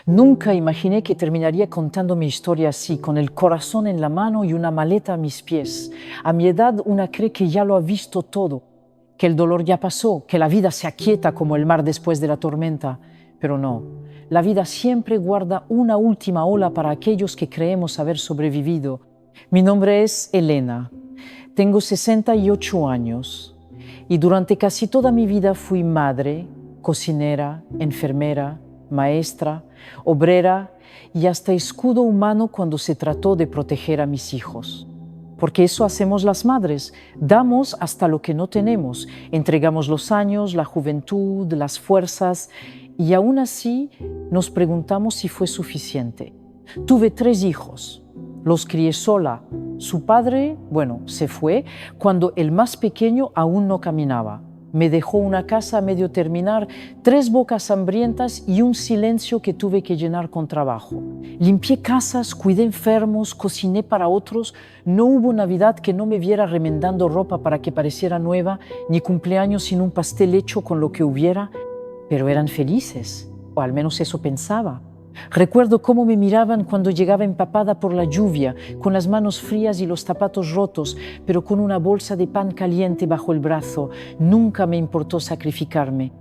Nunca imaginé que terminaría contando mi historia así, con el corazón en la mano y una maleta a mis pies. A mi edad, una cree que ya lo ha visto todo, que el dolor ya pasó, que la vida se aquieta como el mar después de la tormenta. Pero no, la vida siempre guarda una última ola para aquellos que creemos haber sobrevivido. Mi nombre es Elena, tengo 68 años y durante casi toda mi vida fui madre, cocinera, enfermera, maestra, obrera y hasta escudo humano cuando se trató de proteger a mis hijos. Porque eso hacemos las madres, damos hasta lo que no tenemos, entregamos los años, la juventud, las fuerzas y aún así nos preguntamos si fue suficiente. Tuve 3 hijos, los crié sola. Su padre, se fue cuando el más pequeño aún no caminaba. Me dejó una casa a medio terminar, 3 bocas hambrientas y un silencio que tuve que llenar con trabajo. Limpié casas, cuidé enfermos, cociné para otros. No hubo Navidad que no me viera remendando ropa para que pareciera nueva, ni cumpleaños sin un pastel hecho con lo que hubiera. Pero eran felices, o al menos eso pensaba. Recuerdo cómo me miraban cuando llegaba empapada por la lluvia, con las manos frías y los zapatos rotos, pero con una bolsa de pan caliente bajo el brazo. Nunca me importó sacrificarme.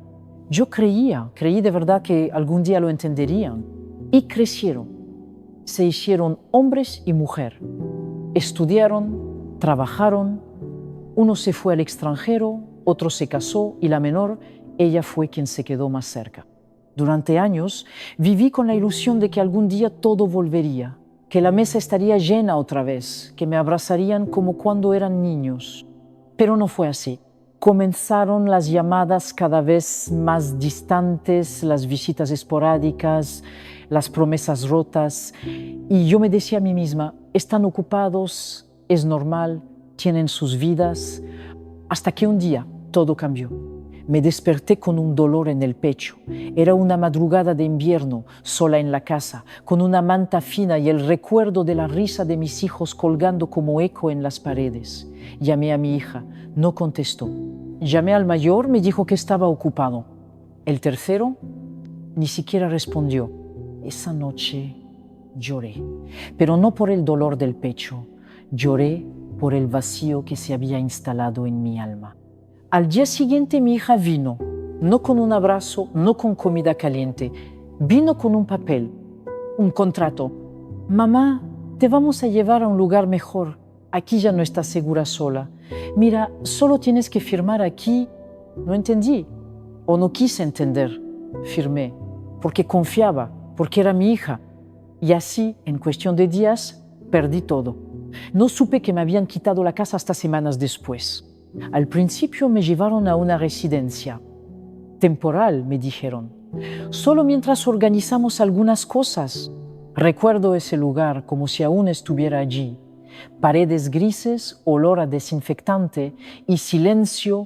Yo creí de verdad que algún día lo entenderían. Y crecieron. Se hicieron hombres y mujer. Estudiaron, trabajaron. Uno se fue al extranjero, otro se casó y la menor, ella fue quien se quedó más cerca. Durante años viví con la ilusión de que algún día todo volvería, que la mesa estaría llena otra vez, que me abrazarían como cuando eran niños. Pero no fue así. Comenzaron las llamadas cada vez más distantes, las visitas esporádicas, las promesas rotas, y yo me decía a mí misma, están ocupados, es normal, tienen sus vidas, hasta que un día todo cambió. Me desperté con un dolor en el pecho. Era una madrugada de invierno, sola en la casa, con una manta fina y el recuerdo de la risa de mis hijos colgando como eco en las paredes. Llamé a mi hija, no contestó. Llamé al mayor, me dijo que estaba ocupado. El tercero ni siquiera respondió. Esa noche lloré, pero no por el dolor del pecho. Lloré por el vacío que se había instalado en mi alma. Al día siguiente mi hija vino, no con un abrazo, no con comida caliente, vino con un papel, un contrato. Mamá, te vamos a llevar a un lugar mejor, aquí ya no estás segura sola. Mira, solo tienes que firmar aquí. No entendí, o no quise entender. Firmé, porque confiaba, porque era mi hija. Y así, en cuestión de días, perdí todo. No supe que me habían quitado la casa hasta semanas después. Al principio me llevaron a una residencia temporal, me dijeron, solo mientras organizamos algunas cosas. Recuerdo ese lugar como si aún estuviera allí. Paredes grises, olor a desinfectante y silencio,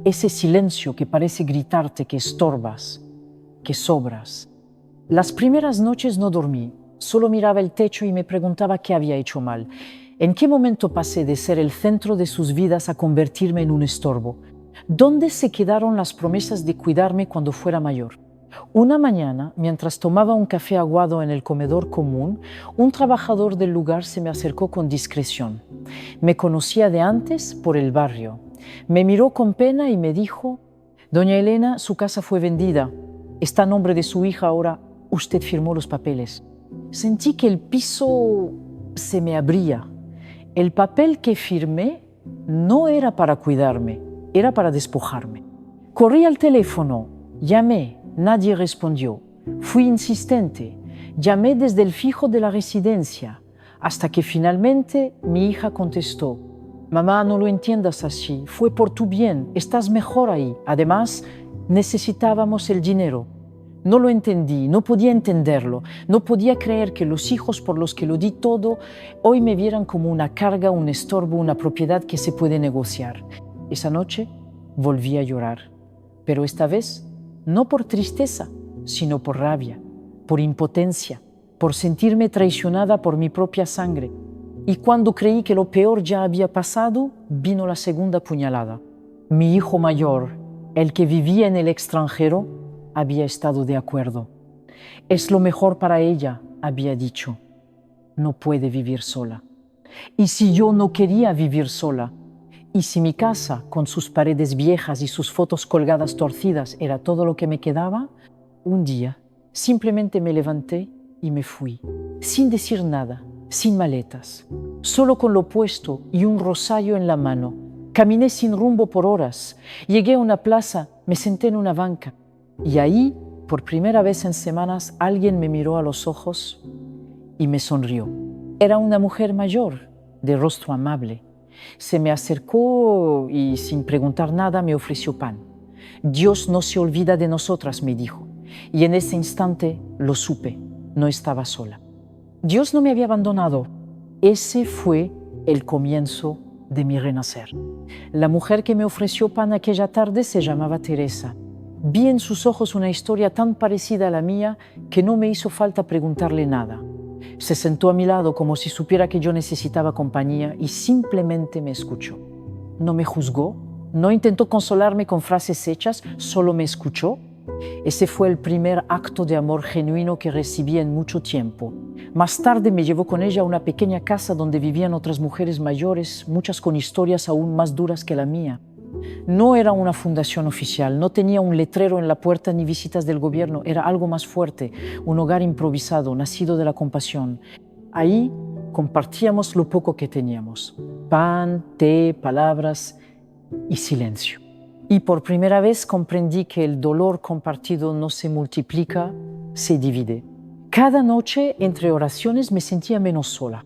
ese silencio que parece gritarte que estorbas, que sobras. Las primeras noches no dormí, solo miraba el techo y me preguntaba qué había hecho mal. ¿En qué momento pasé de ser el centro de sus vidas a convertirme en un estorbo? ¿Dónde se quedaron las promesas de cuidarme cuando fuera mayor? Una mañana, mientras tomaba un café aguado en el comedor común, un trabajador del lugar se me acercó con discreción. Me conocía de antes por el barrio. Me miró con pena y me dijo, «Doña Elena, su casa fue vendida. Está a nombre de su hija ahora. Usted firmó los papeles». Sentí que el piso se me abría. El papel que firmé no era para cuidarme, era para despojarme. Corrí al teléfono, llamé, nadie respondió. Fui insistente, llamé desde el fijo de la residencia, hasta que finalmente mi hija contestó. Mamá, no lo entiendas así, fue por tu bien, estás mejor ahí. Además, necesitábamos el dinero. No lo entendí, no podía entenderlo, no podía creer que los hijos por los que lo di todo hoy me vieran como una carga, un estorbo, una propiedad que se puede negociar. Esa noche volví a llorar, pero esta vez no por tristeza, sino por rabia, por impotencia, por sentirme traicionada por mi propia sangre. Y cuando creí que lo peor ya había pasado, vino la segunda puñalada. Mi hijo mayor, el que vivía en el extranjero, había estado de acuerdo. Es lo mejor para ella, había dicho. No puede vivir sola. ¿Y si yo no quería vivir sola? ¿Y si mi casa, con sus paredes viejas y sus fotos colgadas torcidas, era todo lo que me quedaba? Un día, simplemente me levanté y me fui, sin decir nada, sin maletas, solo con lo puesto y un rosario en la mano. Caminé sin rumbo por horas. Llegué a una plaza, me senté en una banca y ahí, por primera vez en semanas, alguien me miró a los ojos y me sonrió. Era una mujer mayor, de rostro amable. Se me acercó y sin preguntar nada me ofreció pan. Dios no se olvida de nosotras, me dijo. Y en ese instante lo supe, no estaba sola. Dios no me había abandonado. Ese fue el comienzo de mi renacer. La mujer que me ofreció pan aquella tarde se llamaba Teresa. Vi en sus ojos una historia tan parecida a la mía que no me hizo falta preguntarle nada. Se sentó a mi lado como si supiera que yo necesitaba compañía y simplemente me escuchó. No me juzgó, no intentó consolarme con frases hechas, solo me escuchó. Ese fue el primer acto de amor genuino que recibí en mucho tiempo. Más tarde me llevó con ella a una pequeña casa donde vivían otras mujeres mayores, muchas con historias aún más duras que la mía. No era una fundación oficial, no tenía un letrero en la puerta ni visitas del gobierno, era algo más fuerte, un hogar improvisado, nacido de la compasión. Ahí compartíamos lo poco que teníamos: pan, té, palabras y silencio. Y por primera vez comprendí que el dolor compartido no se multiplica, se divide. Cada noche, entre oraciones, me sentía menos sola,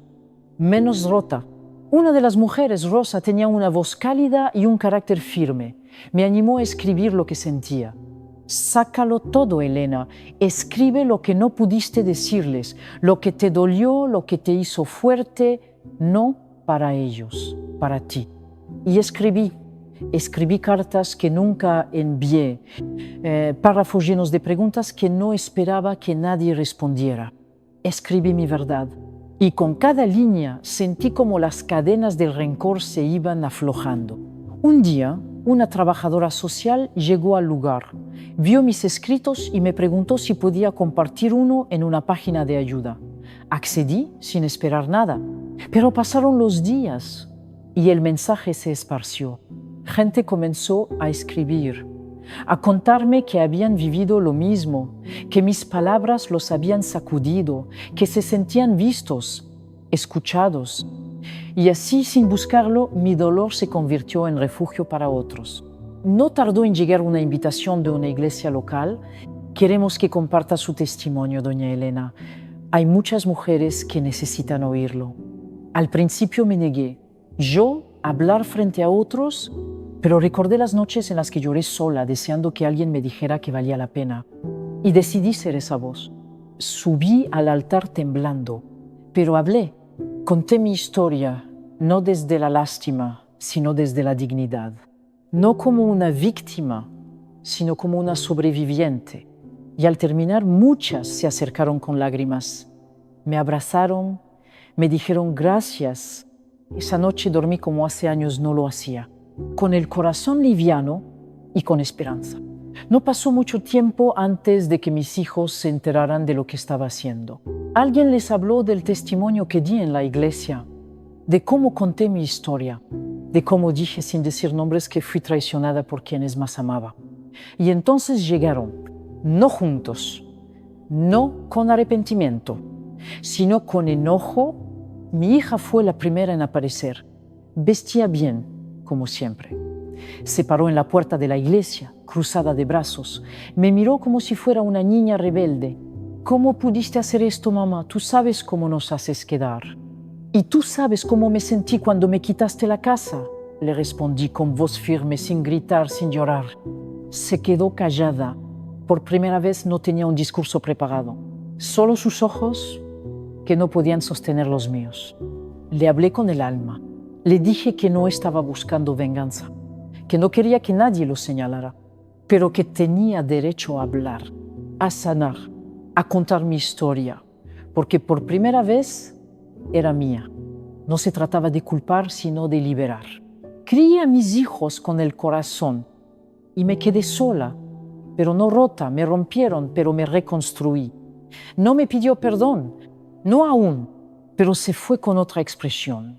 menos rota. Una de las mujeres, Rosa, tenía una voz cálida y un carácter firme. Me animó a escribir lo que sentía. Sácalo todo, Elena. Escribe lo que no pudiste decirles, lo que te dolió, lo que te hizo fuerte, no para ellos, para ti. Y escribí cartas que nunca envié, párrafos llenos de preguntas que no esperaba que nadie respondiera. Escribí mi verdad. Y con cada línea sentí como las cadenas del rencor se iban aflojando. Un día, una trabajadora social llegó al lugar, vio mis escritos y me preguntó si podía compartir uno en una página de ayuda. Accedí sin esperar nada, pero pasaron los días y el mensaje se esparció. Gente comenzó a escribir, a contarme que habían vivido lo mismo, que mis palabras los habían sacudido, que se sentían vistos, escuchados. Y así, sin buscarlo, mi dolor se convirtió en refugio para otros. No tardó en llegar una invitación de una iglesia local. Queremos que comparta su testimonio, doña Elena. Hay muchas mujeres que necesitan oírlo. Al principio me negué. Yo, hablar frente a otros, pero recordé las noches en las que lloré sola, deseando que alguien me dijera que valía la pena. Y decidí ser esa voz. Subí al altar temblando, pero hablé. Conté mi historia, no desde la lástima, sino desde la dignidad. No como una víctima, sino como una sobreviviente. Y al terminar, muchas se acercaron con lágrimas. Me abrazaron, me dijeron gracias. Esa noche dormí como hace años no lo hacía, con el corazón liviano y con esperanza. No pasó mucho tiempo antes de que mis hijos se enteraran de lo que estaba haciendo. Alguien les habló del testimonio que di en la iglesia, de cómo conté mi historia, de cómo dije sin decir nombres que fui traicionada por quienes más amaba. Y entonces llegaron, no juntos, no con arrepentimiento, sino con enojo. Mi hija fue la primera en aparecer. Vestía bien, como siempre. Se paró en la puerta de la iglesia, cruzada de brazos. Me miró como si fuera una niña rebelde. ¿Cómo pudiste hacer esto, mamá? Tú sabes cómo nos haces quedar. ¿Y tú sabes cómo me sentí cuando me quitaste la casa? Le respondí con voz firme, sin gritar, sin llorar. Se quedó callada. Por primera vez no tenía un discurso preparado. Solo sus ojos, que no podían sostener los míos. Le hablé con el alma. Le dije que no estaba buscando venganza, que no quería que nadie lo señalara, pero que tenía derecho a hablar, a sanar, a contar mi historia, porque por primera vez era mía. No se trataba de culpar, sino de liberar. Crié a mis hijos con el corazón y me quedé sola, pero no rota. Me rompieron, pero me reconstruí. No me pidió perdón, no aún, pero se fue con otra expresión,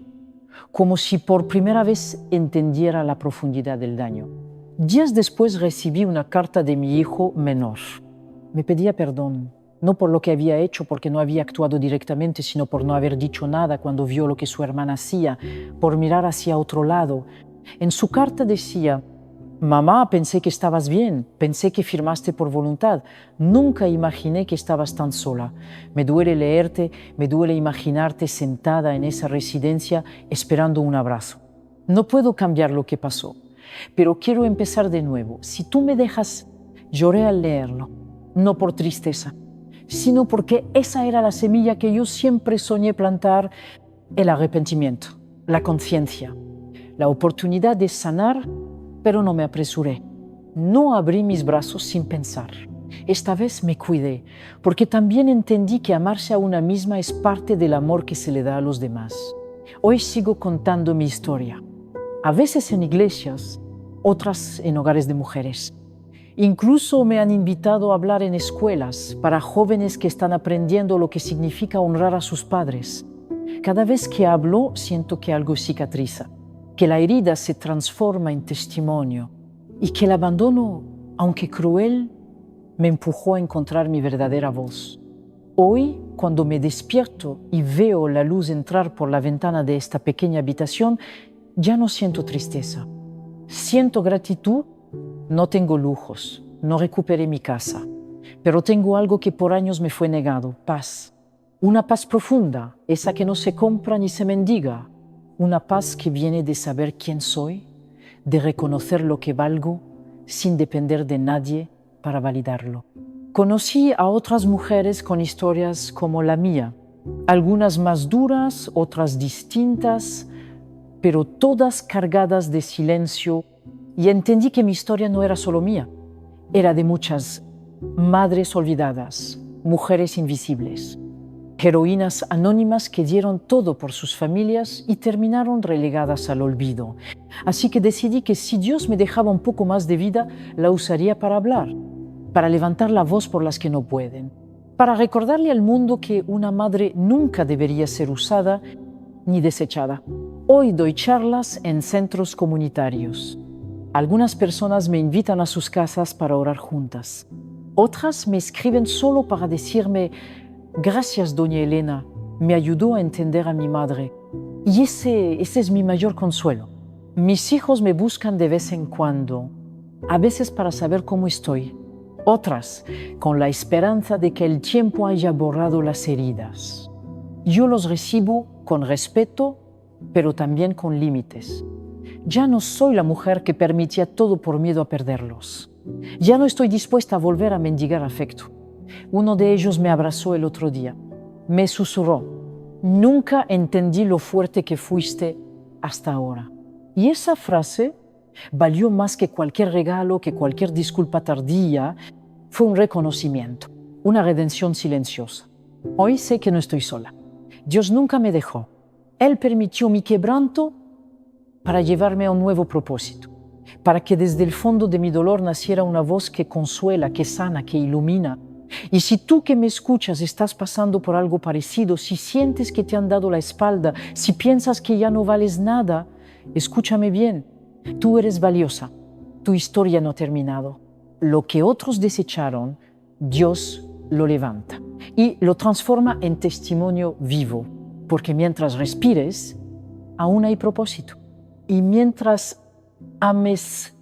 como si por primera vez entendiera la profundidad del daño. Días después recibí una carta de mi hijo menor. Me pedía perdón, no por lo que había hecho, porque no había actuado directamente, sino por no haber dicho nada cuando vio lo que su hermana hacía, por mirar hacia otro lado. En su carta decía: «Mamá, pensé que estabas bien, pensé que firmaste por voluntad. Nunca imaginé que estabas tan sola. Me duele leerte, me duele imaginarte sentada en esa residencia esperando un abrazo. No puedo cambiar lo que pasó, pero quiero empezar de nuevo. Si tú me dejas». Lloré al leerlo, no por tristeza, sino porque esa era la semilla que yo siempre soñé plantar: el arrepentimiento, la conciencia, la oportunidad de sanar. Pero no me apresuré. No abrí mis brazos sin pensar. Esta vez me cuidé, porque también entendí que amarse a una misma es parte del amor que se le da a los demás. Hoy sigo contando mi historia, a veces en iglesias, otras en hogares de mujeres. Incluso me han invitado a hablar en escuelas para jóvenes que están aprendiendo lo que significa honrar a sus padres. Cada vez que hablo, siento que algo cicatriza, que la herida se transforma en testimonio y que el abandono, aunque cruel, me empujó a encontrar mi verdadera voz. Hoy, cuando me despierto y veo la luz entrar por la ventana de esta pequeña habitación, ya no siento tristeza. Siento gratitud. No tengo lujos, no recuperé mi casa, pero tengo algo que por años me fue negado: paz. Una paz profunda, esa que no se compra ni se mendiga. Una paz que viene de saber quién soy, de reconocer lo que valgo sin depender de nadie para validarlo. Conocí a otras mujeres con historias como la mía, algunas más duras, otras distintas, pero todas cargadas de silencio, y entendí que mi historia no era solo mía, era de muchas madres olvidadas, mujeres invisibles, heroínas anónimas que dieron todo por sus familias y terminaron relegadas al olvido. Así que decidí que si Dios me dejaba un poco más de vida, la usaría para hablar, para levantar la voz por las que no pueden, para recordarle al mundo que una madre nunca debería ser usada ni desechada. Hoy doy charlas en centros comunitarios. Algunas personas me invitan a sus casas para orar juntas. Otras me escriben solo para decirme: «Gracias, doña Elena, me ayudó a entender a mi madre». Y ese es mi mayor consuelo. Mis hijos me buscan de vez en cuando, a veces para saber cómo estoy, otras con la esperanza de que el tiempo haya borrado las heridas. Yo los recibo con respeto, pero también con límites. Ya no soy la mujer que permitía todo por miedo a perderlos. Ya no estoy dispuesta a volver a mendigar afecto. Uno de ellos me abrazó el otro día. Me susurró: «Nunca entendí lo fuerte que fuiste hasta ahora». Y esa frase valió más que cualquier regalo, que cualquier disculpa tardía. Fue un reconocimiento, una redención silenciosa. Hoy sé que no estoy sola. Dios nunca me dejó. Él permitió mi quebranto para llevarme a un nuevo propósito, para que desde el fondo de mi dolor naciera una voz que consuela, que sana, que ilumina. Y si tú que me escuchas estás pasando por algo parecido, si sientes que te han dado la espalda, si piensas que ya no vales nada, escúchame bien. Tú eres valiosa. Tu historia no ha terminado. Lo que otros desecharon, Dios lo levanta y lo transforma en testimonio vivo, porque mientras respires, aún hay propósito. Y mientras ames,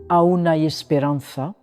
aún hay esperanza.